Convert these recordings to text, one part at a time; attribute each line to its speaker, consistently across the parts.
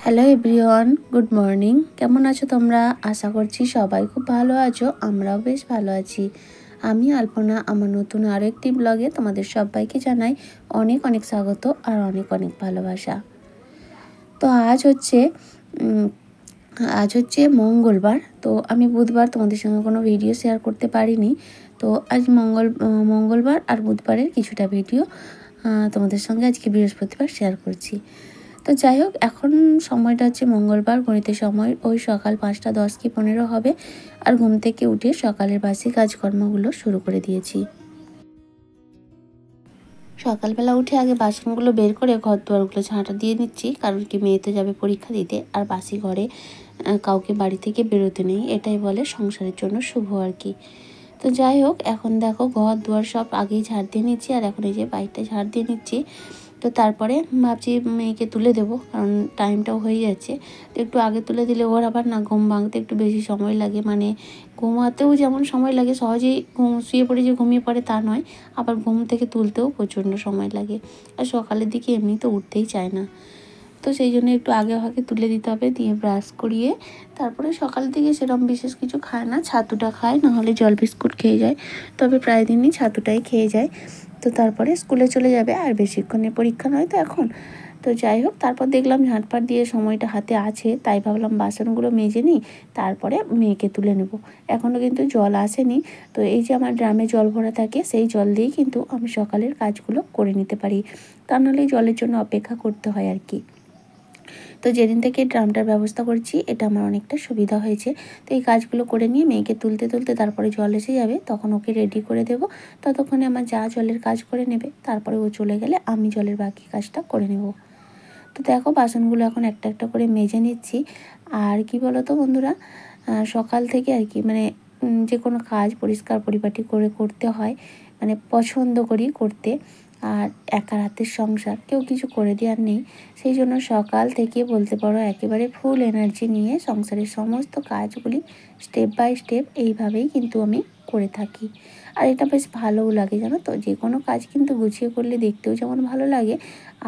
Speaker 1: Hello everyone, good morning. কেমন আছো তোমরা? আশা করছি সবাই খুব ভালো আছো। আমরাও বেশ ভালো আছি। আমি আলপনা, আমার নতুন আরও একটি ব্লগে তোমাদের সবাইকে জানাই অনেক অনেক স্বাগত আর অনেক অনেক ভালোবাসা। তো আজ হচ্ছে মঙ্গলবার। তো আমি বুধবার তোমাদের সঙ্গে কোনো ভিডিও শেয়ার করতে পারিনি। তো আজ মঙ্গলবার আর বুধবারের কিছুটা ভিডিও তোমাদের সঙ্গে আজকে বৃহস্পতিবার শেয়ার করছি। তো যাই হোক, এখন সময়টা হচ্ছে মঙ্গলবার, গণিতের সময় ওই সকাল 5টা 10 কি 15 হবে। আর ঘুম থেকে উঠে সকালের বাসি কাজকর্মগুলো শুরু করে দিয়েছি। সকালবেলা উঠে আগে বাসনগুলো বের করে ঘর দুয়ারগুলো ঝাঁটা দিয়ে নিচ্ছি, কারণ কি মেয়ে তো যাবে পরীক্ষা দিতে। আর বাসি ঘরে কাউকে বাড়ি থেকে বেরোতে নেই, এটাই বলে সংসারের জন্য শুভ আর কি। তো যাই হোক, এখন দেখো ঘর দুয়ার সব আগেই ঝাড় দিয়ে নিচ্ছি, আর এখন এই যে বাইকটা ঝাড় দিয়ে নিচ্ছি। তো তারপরে ভাবছি মেয়েকে তুলে দেবো, কারণ টাইমটাও হয়ে যাচ্ছে। তো একটু আগে তুলে দিলে ওর আবার না ঘুম ভাঙতে একটু বেশি সময় লাগে, মানে ঘুমাতেও যেমন সময় লাগে, সহজেই শুয়ে পড়ে যে ঘুমিয়ে পড়ে তা নয়, আবার ঘুম থেকে তুলতেও প্রচণ্ড সময় লাগে। আর সকালের দিকে এমনি তো উঠতেই চায় না। তো সেই জন্য একটু আগে ভাগে তুলে দিতে হবে, দিয়ে ব্রাশ করিয়ে তারপরে সকালের দিকে সেরকম বিশেষ কিছু খায় না, ছাতুটা খায়, নাহলে জল বিস্কুট খেয়ে যায়। তবে প্রায় দিনই ছাতুটাই খেয়ে যায়। তো তারপরে স্কুলে চলে যাবে, আর বেশিক্ষণের পরীক্ষা নয় তো এখন। তো যাই হোক, তারপর দেখলাম ঝাঁটপাট দিয়ে সময়টা হাতে আছে, তাই ভাবলাম বাসনগুলো মেজে নিই, তারপরে মেয়েকে তুলে নেব। এখনও কিন্তু জল আসেনি। তো এই যে আমার ড্রামে জল ভরা থাকে, সেই জল দিয়েই কিন্তু আমি সকালের কাজগুলো করে নিতে পারি। তা নাহলে জলের জন্য অপেক্ষা করতে হয় আর কি। তো যেদিন থেকে ড্রামটার ব্যবস্থা করছি, এটা আমার অনেকটা সুবিধা হয়েছে। তো এই কাজগুলো করে নিয়ে মেয়েকে তুলতে তুলতে তারপরে জল এসে যাবে, তখন ওকে রেডি করে দেবো। ততক্ষণে আমার যা জলের কাজ করে নেবে, তারপরে ও চলে গেলে আমি জলের বাকি কাজটা করে নেব। তো দেখো, বাসনগুলো এখন একটা একটা করে মেজে নিচ্ছি। আর কি বলো তো বন্ধুরা, সকাল থেকে আর কি মানে যে কোনো কাজ পরিষ্কার পরিপাটি করে করতে হয়, মানে পছন্দ করি করতে। আর একার হাতের সংসার, কেউ কিছু করে দেওয়ার নেই। সেই জন্য সকাল থেকে বলতে পারো একেবারে ফুল এনার্জি নিয়ে সংসারের সমস্ত কাজগুলি স্টেপ বাই স্টেপ এইভাবেই কিন্তু আমি করে থাকি। আর এটা বেশ ভালোও লাগে, জানো তো। যে কোনো কাজ কিন্তু গুছিয়ে করলে দেখতেও যেমন ভালো লাগে,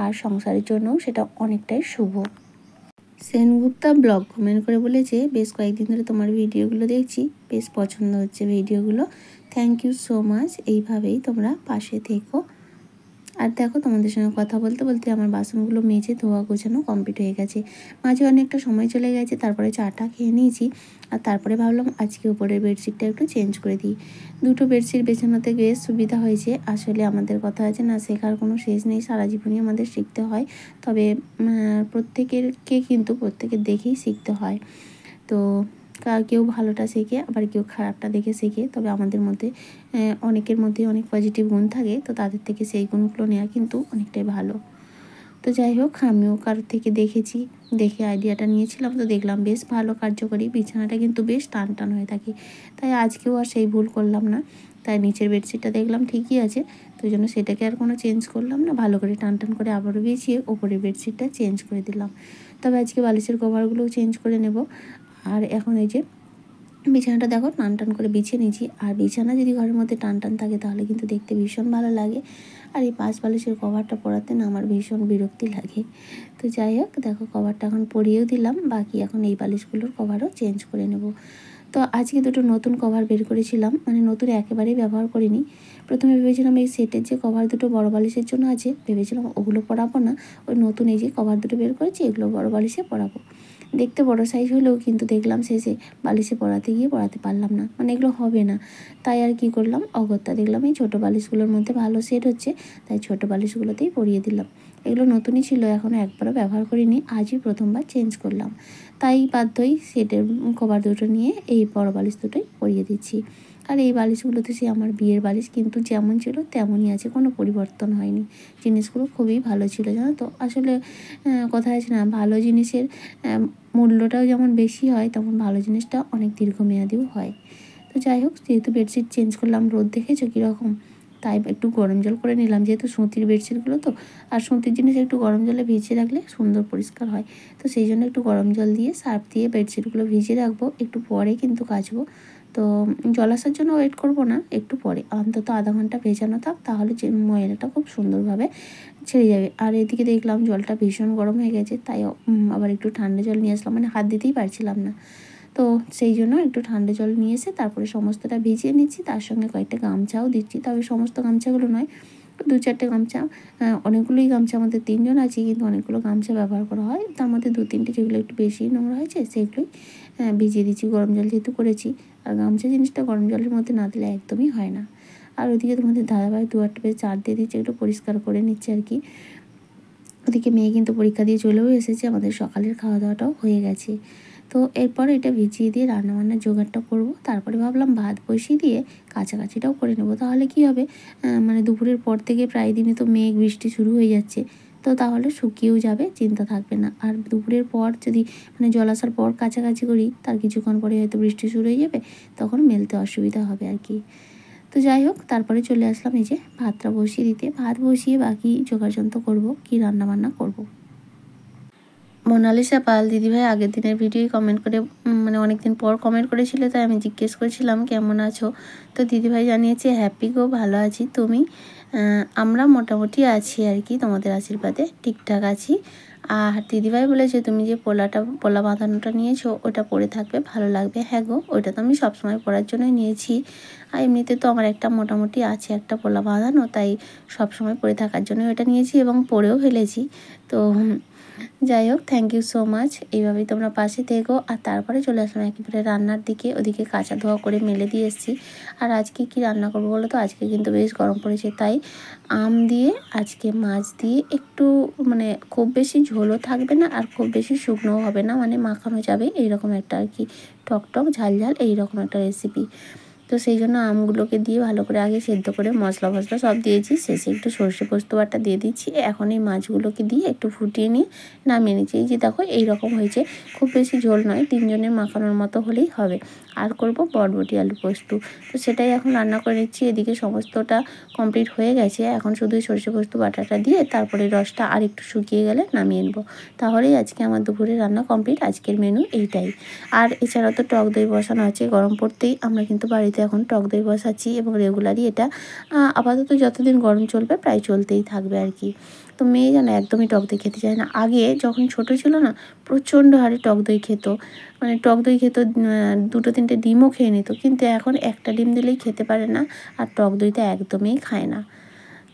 Speaker 1: আর সংসারের জন্যও সেটা অনেকটাই শুভ। সেনগুপ্তা ব্লগ কমেন্ট করে বলেছে, বেশ কয়েকদিন ধরে তোমার ভিডিওগুলো দেখছি, বেশ পছন্দ হচ্ছে ভিডিওগুলো। Thank you so much. এইভাবেই তোমরা পাশে থেকো। আর দেখো, তোমাদের সঙ্গে কথা বলতে বলতে আমার বাসনগুলো মেজে ধোয়া গোছানো কমপ্লিট হয়ে গেছে। মাঝে অনেকটা সময় চলে গেছে, তারপরে চাটা খেয়ে নিয়েছি। আর তারপরে ভাবলাম আজকে উপরের বেডশিটটা একটু চেঞ্জ করে দিই। দুটো বেডশিট বেছানোতে বেশ সুবিধা হয়েছে। আসলে আমাদের কথা আছে না, শেখার কোনো শেষ নেই, সারা জীবনই আমাদের শিখতে হয়। তবে প্রত্যেকের দেখেই শিখতে হয়। তো কেউ ভালোটা শেখে, আবার কেউ খারাপটা দেখে শেখে। তবে আমাদের মধ্যে অনেকের মধ্যে অনেক পজিটিভ গুণ থাকে, তো তাদের থেকে সেই গুণগুলো নেওয়া কিন্তু অনেকটাই ভালো। তো যাই হোক, আমিও কারোর থেকে দেখে আইডিয়াটা নিয়েছিলাম। তো দেখলাম বেশ ভালো কার্যকরী, বিছানাটা কিন্তু বেশ টান টান হয়ে থাকে। তাই আজকেও আর সেই ভুল করলাম না। তাই নিচের বেডশিটটা দেখলাম ঠিকই আছে, তো ওই জন্য সেটাকে আর কোনো চেঞ্জ করলাম না। ভালো করে টান টান করে আবারও বিছিয়ে ওপরের বেডশিটটা চেঞ্জ করে দিলাম। তবে আজকে বালিশের কভারগুলোও চেঞ্জ করে নেব। আর এখন এই যে বিছানাটা দেখো টান টান করে বিছিয়ে নিয়েছি। আর বিছানা যদি ঘরের মধ্যে টান টান থাকে, তাহলে কিন্তু দেখতে ভীষণ ভালো লাগে। আর এই পাঁচ বালিশের কভারটা পরাতে না আমার ভীষণ বিরক্তি লাগে। তো যাই হোক, দেখো কভারটা এখন পরিয়েও দিলাম, বাকি এখন এই বালিশগুলোর কভারও চেঞ্জ করে নেব। তো আজকে দুটো নতুন কভার বের করেছিলাম, মানে নতুন একেবারেই ব্যবহার করিনি। প্রথমে ভেবেছিলাম এই সেটের যে কভার দুটো বড় বালিশের জন্য আছে, ভেবেছিলাম ওগুলো পরাবো না। ওই নতুন এই যে কভার দুটো বের করেছি, এগুলো বড় বালিশে পরাবো। দেখতে বড় সাইজ হলেও কিন্তু দেখলাম শেষে বালিশে পরাতে গিয়ে পরাতে পারলাম না, মানে এগুলো হবে না। তাই আর কি করলাম, অগত্যা দেখলাম এই ছোটো বালিশগুলোর মধ্যে ভালো সেট হচ্ছে, তাই ছোটো বালিশগুলোতেই পরিয়ে দিলাম। এগুলো নতুনই ছিল, এখনও একবারও ব্যবহার করিনি, আজই প্রথমবার চেঞ্জ করলাম। তাই বাধ্যই সেটের কভার দুটো নিয়ে এই বড় বালিশ দুটোই পরিয়ে দিচ্ছি। আর এই বালিশগুলো তো সে আমার বিয়ের বালিশ, কিন্তু যেমন ছিল তেমনই আছে, কোনো পরিবর্তন হয়নি। জিনিসগুলো খুবই ভালো ছিল, জানো তো। আসলে কথা আছে না, ভালো জিনিসের মূল্যটাও যেমন বেশি হয়, তেমন ভালো জিনিসটা অনেক দীর্ঘমেয়াদীও হয়। তো যাই হোক, যেহেতু বেডশিট চেঞ্জ করলাম, রোদ দেখেছো কীরকম, তাই একটু গরম জল করে নিলাম, যেহেতু সুতির বেডশিটগুলো তো। আর সুতির জিনিস একটু গরম জলে ভিজিয়ে রাখলে সুন্দর পরিষ্কার হয়। তো সেই জন্য একটু গরম জল দিয়ে সার্ফ দিয়ে বেডশিটগুলো ভিজিয়ে রাখবো, একটু পরে কিন্তু কাচবো। তো জল আসার জন্য ওয়েট করব না, একটু পরে অন্তত আধা ঘন্টা ভেজানো থাক, তাহলে যে ময়লাটা খুব সুন্দরভাবে ছেড়ে যাবে। আর এদিকে দেখলাম জলটা ভীষণ গরম হয়ে গেছে, তাই আবার একটু ঠান্ডা জল নিয়ে আসলাম, মানে হাত দিতেই পারছিলাম না। তো সেই জন্য একটু ঠান্ডা জল নিয়ে এসে তারপরে সমস্তটা ভিজিয়ে নিচ্ছি, তার সঙ্গে কয়েকটা গামছাও দিচ্ছি। তবে সমস্ত গামছাগুলো নয়, 2-4টে গামছা, অনেকগুলোই গামছা, আমাদের 3 জন আছি কিন্তু অনেকগুলো গামছা ব্যবহার করা হয়। তার মধ্যে 2-3টে যেগুলো একটু বেশি নোংরা হয়েছে সেগুলোই ভিজিয়ে দিচ্ছি, গরম জল যেহেতু করেছি। আর গামছা জিনিসটা গরম জলের মধ্যে না দিলে একদমই হয় না। আর ওদিকে তোমাদের দাদাভাই 2-8 পেজ চার দিয়ে দিচ্ছে, একটু পরিষ্কার করে নিচ্ছে আর কি। ওদিকে মেয়ে কিন্তু পরীক্ষা দিয়ে চলেও এসেছে, আমাদের সকালের খাওয়া দাওয়াটাও হয়ে গেছে। তো এরপর এটা ভিজিয়ে দিয়ে রান্নাবান্নার জোগাড়টা করব। তারপরে ভাবলাম ভাত বসিয়ে দিয়ে কাছাকাছিটাও করে নেব, তাহলে কি হবে, মানে দুপুরের পর থেকে প্রায় দিনই তো মেঘ বৃষ্টি শুরু হয়ে যাচ্ছে, তো তাহলে শুকিয়েও যাবে, চিন্তা থাকবে না। আর দুপুরের পর যদি মানে জল আসার পর কাছাকাছি করি, তার কিছুক্ষণ পরে হয়তো বৃষ্টি শুরু হয়ে যাবে, তখন মেলতে অসুবিধা হবে আর কি। তো যাই হোক, তারপরে চলে আসলাম এই যে ভাতটা বসিয়ে দিতে। ভাত বসিয়ে বাকি যোগাযন্ত্র করব, কি রান্নাবান্না করব। মোনালিসা পাল দিদিভাই আগের দিনের ভিডিওই কমেন্ট করে, মানে অনেক দিন পর কমেন্ট করেছিল, তাই আমি জিজ্ঞেস করেছিলাম কেমন আছো। তো দিদিভাই জানিয়েছে হ্যাপি গো, ভালো আছি, তুমি? আমরা মোটামুটি আছি আর কি, তোমাদের আশীর্বাদে ঠিকঠাক আছি। আর দিদিভাই বলেছে তুমি যে পোলা বাঁধানোটা নিয়েছো, ওটা পরে থাকবে, ভালো লাগবে। হ্যাঁ গো, ওইটা তো আমি সবসময় পরার জন্যই নিয়েছি। আর এমনিতে তো আমার একটা মোটামুটি আছে একটা পোলা বাঁধানো, তাই সবসময় পরে থাকার জন্য ওটা নিয়েছি এবং পরেও ফেলেছি। তো যাই হোক, থ্যাংক ইউ সো মাচ, এইভাবেই তোমরা পাশে থেকো। আর তারপরে চলে আসলাম একেবারে রান্নার দিকে। ওদিকে কাঁচা ধোয়া করে মেলে দিয়ে এসেছি। আর আজকে কি রান্না করবো বলো তো, আজকে কিন্তু বেশ গরম পড়েছে, তাই আম দিয়ে আজকে মাছ দিয়ে একটু, মানে খুব বেশি ঝোলও থাকবে না আর খুব বেশি শুকনোও হবে না, মানে মাখানো যাবে এইরকম একটা আর কি, টক টক ঝাল ঝাল এইরকম একটা রেসিপি। তো সেই জন্য আমগুলোকে দিয়ে ভালো করে আগে সেদ্ধ করে মশলা ফসলা সব দিয়েছি, শেষে একটু সর্ষে পোস্ত বাটা দিয়ে দিচ্ছি। এখন এই মাছগুলোকে দিয়ে একটু ফুটিয়ে নিয়ে নামিয়ে নিচ্ছি। এই যে দেখো এইরকম হয়েছে, খুব বেশি ঝোল নয়, 3 জনের মাখানোর মতো হলেই হবে। আর করব বরবটি আলু পোস্ত, তো সেটাই এখন রান্না করে নিচ্ছি। এদিকে সমস্তটা কমপ্লিট হয়ে গেছে, এখন শুধু সর্ষে পোস্ত বাটাটা দিয়ে তারপরে রসটা আর একটু শুকিয়ে গেলে নামিয়ে নেবো, তাহলেই আজকে আমার দুপুরে রান্না কমপ্লিট। আজকের মেনু এইটাই। আর এছাড়াও তো টক দই বসানো আছে, গরম পড়তেই আমরা কিন্তু বাড়িতে এখন টক দই বসাচ্ছি এবং রেগুলারই এটা আপাতত যতদিন গরম চলবে প্রায় চলতেই থাকবে আর কি। তো মেয়ে যেন একদমই টক দই খেতে চায় না। আগে যখন ছোট ছিল না, প্রচণ্ড হারে টক দই খেত, মানে টক দই খেত, 2-3টে ডিমও খেয়ে নিত, কিন্তু এখন একটা ডিম দিলেই খেতে পারে না, আর টক দইটা একদমই খায় না।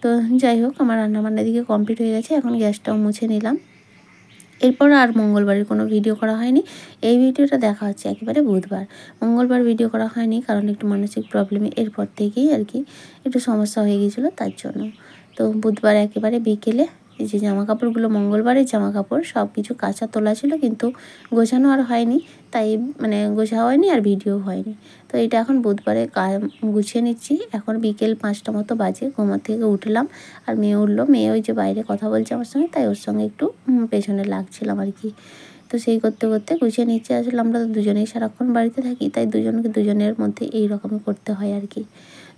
Speaker 1: তো যাই হোক, আমার রান্নাবান্নার দিকে কমপ্লিট হয়ে গেছে, এখন গ্যাসটাও মুছে নিলাম। এরপর আর মঙ্গলবারের কোনো ভিডিও করা হয়নি। এই ভিডিওটা দেখা হচ্ছে একেবারে বুধবার। মঙ্গলবার ভিডিও করা হয়নি কারণ একটু মানসিক প্রবলেমে এরপর থেকেই আর কি একটু সমস্যা হয়ে গিয়েছিলো, তার জন্য। তো বুধবার একেবারে বিকেলে এই যে জামাকাপড়গুলো, মঙ্গলবারের জামাকাপড় সব কিছু কাচা তোলা ছিল, কিন্তু গোছানো আর হয়নি, তাই মানে গোছা হয়নি আর ভিডিও হয়নি। তো এটা এখন বুধবারে গুছিয়ে নিচ্ছি। এখন বিকেল 5টা মতো বাজে, ঘুমা থেকে উঠলাম আর মেয়ে উঠলো। মেয়ে ওই যে বাইরে কথা বলছে আমার সঙ্গে, তাই ওর সঙ্গে একটু পেছনে লাগছিলাম আর কি। তো সেই করতে করতে গুছিয়ে নিচ্ছি। আসলে আমরা তো দুজনেই সারাক্ষণ বাড়িতে থাকি, তাই দুজনের মধ্যে এই রকমই করতে হয় আর কি।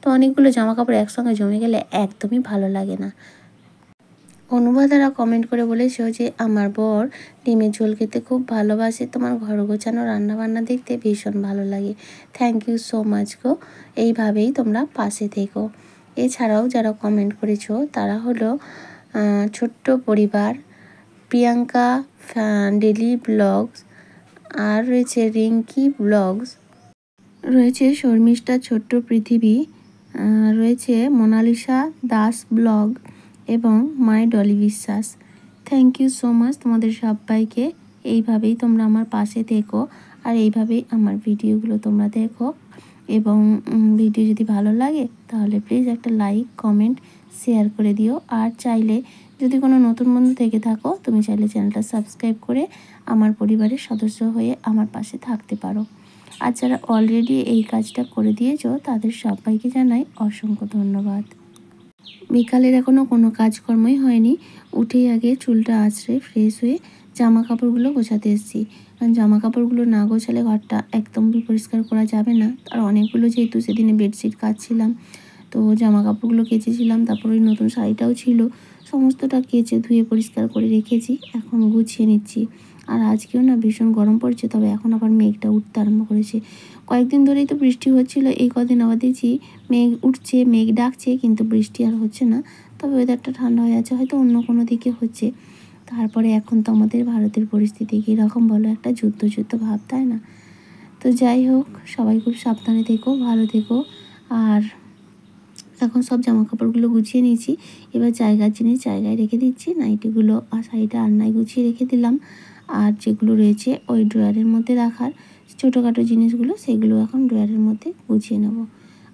Speaker 1: তো অনেকগুলো জামাকাপড় একসঙ্গে জমে গেলে একদমই ভালো লাগে না। অনুবাদারা কমেন্ট করে বলেছো যে আমার বর ডিমের ঝোল খেতে খুব ভালোবাসে, তোমার ঘর গোছানো রান্নাবান্না দেখতে ভীষণ ভালো লাগে। থ্যাংক ইউ সো মাচ গো, এইভাবেই তোমরা পাশে থেকো। এছাড়াও যারা কমেন্ট করেছো তারা হলো ছোট্ট পরিবার, প্রিয়াঙ্কা ডেলি ব্লগস, আর রয়েছে রিঙ্কি ব্লগস, রয়েছে শর্মিষ্ঠা ছোট্ট পৃথিবী, রয়েছে মোনালিসা দাস ব্লগ এবং মাই ডলি বিশ্বাস। থ্যাংক ইউ সো মাচ তোমাদের সবাইকে। এইভাবেই তোমরা আমার পাশে থেকো আর এইভাবেই আমার ভিডিওগুলো তোমরা দেখো, এবং ভিডিও যদি ভালো লাগে তাহলে প্লিজ একটা লাইক কমেন্ট শেয়ার করে দিও। আর চাইলে যদি কোনো নতুন বন্ধু থেকে থাকো, তুমি চাইলে চ্যানেলটা সাবস্ক্রাইব করে আমার পরিবারের সদস্য হয়ে আমার পাশে থাকতে পারো। আর যারা অলরেডি এই কাজটা করে দিয়েছো তাদের সবাইকে জানাই অসংখ্য ধন্যবাদ। বিকালের এখনও কোনো কাজকর্মই হয়নি, উঠেই আগে চুলটা আঁচড়ে ফ্রেশ হয়ে জামা কাপড়গুলো গোছাতে এসেছি। কারণ জামা কাপড়গুলো না গোছালে ঘরটা একদমই পরিষ্কার করা যাবে না। আর অনেকগুলো যেহেতু সেদিনে বেডশিট কাচছিলাম, তো জামা কাপড়গুলো কেচেছিলাম, তারপর ওই নতুন শাড়িটাও ছিল, সমস্তটা কেচে ধুয়ে পরিষ্কার করে রেখেছি, এখন গুছিয়ে নিচ্ছি। আর আজকেও না ভীষণ গরম পড়ছে, তবে এখন আবার মেঘটা উঠতে আরম্ভ করেছে। কয়েকদিন ধরেই তো বৃষ্টি হচ্ছিল, এই কদিন আবার দেখছি মেঘ উঠছে, মেঘ ডাকছে, কিন্তু বৃষ্টি আর হচ্ছে না। তবে ওয়েদারটা ঠান্ডা হয়ে আছে, হয়তো অন্য কোনো দিকে হচ্ছে। তারপরে এখন তো আমাদের ভারতের পরিস্থিতি কীরকম বলো, একটা যুদ্ধ যুদ্ধ ভাব, তাই না? তো যাই হোক, সবাই খুব সাবধানে থেকো, ভালো থেকো। আর এখন সব জামা কাপড়গুলো গুছিয়ে নিয়েছি, এবার জায়গার জিনিস জায়গায় রেখে দিচ্ছি। নাইটিগুলো আর সাইডে আলনায় গুছিয়ে রেখে দিলাম। আর যেগুলো রয়েছে ওই ড্রয়ারের মধ্যে রাখার ছোটোখাটো জিনিসগুলো, সেগুলো এখন ড্রয়ারের মধ্যে গুছিয়ে নেব।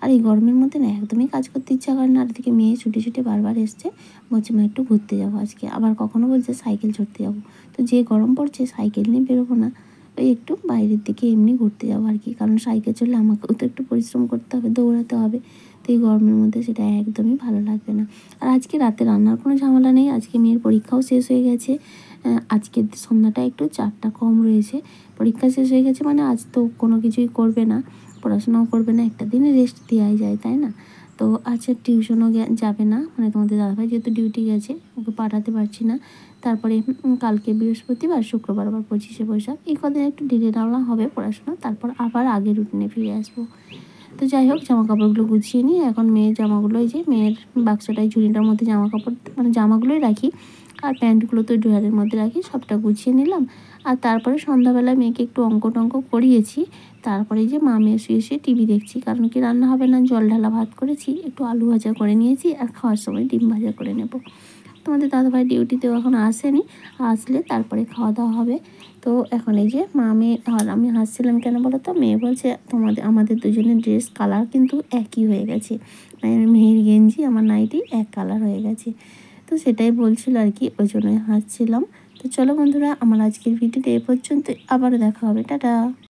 Speaker 1: আর এই গরমের মধ্যে না একদমই কাজ করতে ইচ্ছা করে না। আর এদিকে মেয়ে ছুটে ছুটে বারবার এসছে, বলছে মা একটু ঘুরতে যাবো আজকে, আবার কখনো বলছে সাইকেল চড়তে যাবো। তো যে গরম পড়ছে সাইকেল নিয়ে বেরোবো না, ওই একটু বাইরের দিকে এমনি ঘুরতে যাবো আর কি। কারণ সাইকেল চললে আমাকেও তো একটু পরিশ্রম করতে হবে, দৌড়াতে হবে। তো এই গরমের মধ্যে সেটা একদমই ভালো লাগবে না। আর আজকে রাতে রান্নার কোনো ঝামেলা নেই, আজকে মেয়ের পরীক্ষাও শেষ হয়ে গেছে। আজকের সন্ধ্যাটা একটু চাপটা কম রয়েছে। পরীক্ষা শেষ হয়ে গেছে মানে আজ তো কোনো কিছুই করবে না, পড়াশোনাও করবে না, একটা দিনে রেস্ট দেওয়াই যায়, তাই না? তো আজকে টিউশনও যাবে না, মানে তোমাদের দাদাভাই যেহেতু ডিউটি গেছে, ওকে পাঠাতে পারছি না। তারপরে কালকে বৃহস্পতিবার, শুক্রবার আবার 25শে বৈশাখ, এই কদিন একটু ঢিলে ঢালা হবে পড়াশোনা, তারপর আবার আগের রুটিনে ফিরে আসবো। তো যাই হোক, জামা কাপড়গুলো গুছিয়ে নিয়ে এখন মেয়ের জামাগুলো, এই যে মেয়ের বাক্সটায় ঝুড়িটার মধ্যে জামা কাপড় মানে জামাগুলোই রাখি, আর প্যান্টগুলো তো ড্রয়ারের মধ্যে রাখি, সবটা গুছিয়ে নিলাম। আর তারপরে সন্ধ্যাবেলায় মেয়েকে একটু অঙ্ক টঙ্ক করিয়েছি। তারপরে যে মা মেয়ে শুয়ে শুয়ে টিভি দেখছি, কারণ কি রান্না হবে না, জল ঢালা ভাত করেছি, একটু আলু ভাজা করে নিয়েছি, আর খাওয়ার সময় ডিম ভাজা করে নেব। তোমাদের দাদাভাই ডিউটিতেও এখন আসেনি, আসলে তারপরে খাওয়া দাওয়া হবে। তো এখন এই যে মা মেয়ে, আর আমি হাসছিলাম কেন বলো তো, মেয়ে বলছে আমাদের দুজনের ড্রেস কালার কিন্তু একই হয়ে গেছে, মানে মেয়ের গেঞ্জি আমার নাইটি এক কালার হয়ে গেছে। তো সেটাই বলছিল আর কি, ওই জন্যই হাসছিলাম। তো চলো বন্ধুরা, আমার আজকের ভিডিওটা এ পর্যন্ত, আবারও দেখা হবে, টাটা।